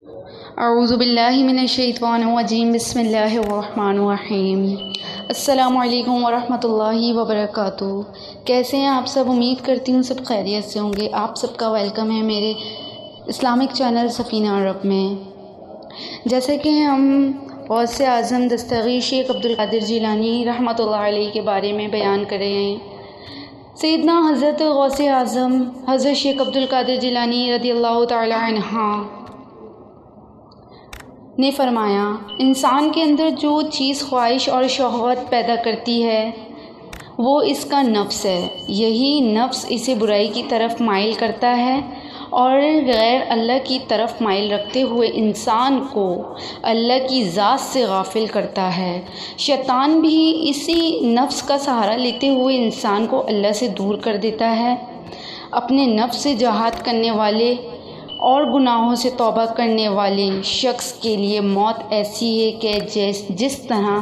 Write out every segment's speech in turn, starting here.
اعوذ باللہ من الشیطان الرجیم بسم اللہ الرحمن الرحیم۔ السلام علیکم ورحمۃ اللہ وبرکاتہ۔ کیسے ہیں آپ سب؟ امید کرتی ہوں سب خیریت سے ہوں گے۔ آپ سب کا ویلکم ہے میرے اسلامک چینل سفینہ عرب میں۔ جیسے کہ ہم غوث اعظم دستگیر شیخ عبدالقادر جیلانی رحمۃ اللہ علیہ کے بارے میں بیان کر رہے ہیں۔ سیدنا حضرت غوث اعظم حضرت شیخ عبدالقادر جیلانی رضی اللہ تعالی عنہ نے فرمایا، انسان کے اندر جو چیز خواہش اور شہوت پیدا کرتی ہے وہ اس کا نفس ہے۔ یہی نفس اسے برائی کی طرف مائل کرتا ہے اور غیر اللہ کی طرف مائل رکھتے ہوئے انسان کو اللہ کی ذات سے غافل کرتا ہے۔ شیطان بھی اسی نفس کا سہارا لیتے ہوئے انسان کو اللہ سے دور کر دیتا ہے۔ اپنے نفس سے جہاد کرنے والے اور گناہوں سے توبہ کرنے والے شخص کے لیے موت ایسی ہے کہ جس طرح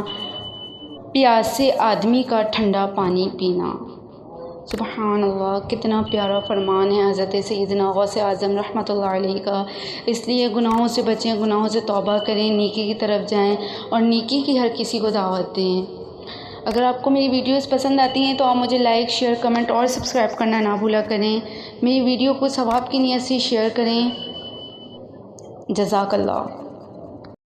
پیاسے آدمی کا ٹھنڈا پانی پینا۔ سبحان اللہ، کتنا پیارا فرمان ہے حضرت سیدنا غوث اعظم رحمۃ اللہ علیہ کا۔ اس لیے گناہوں سے بچیں، گناہوں سے توبہ کریں، نیکی کی طرف جائیں اور نیکی کی ہر کسی کو دعوت دیں۔ اگر آپ کو میری ویڈیوز پسند آتی ہیں تو آپ مجھے لائک، شیئر، کمنٹ اور سبسکرائب کرنا نہ بھولا کریں۔ میری ویڈیو کو ثواب کی نیت سے شیئر کریں۔ جزاک اللہ۔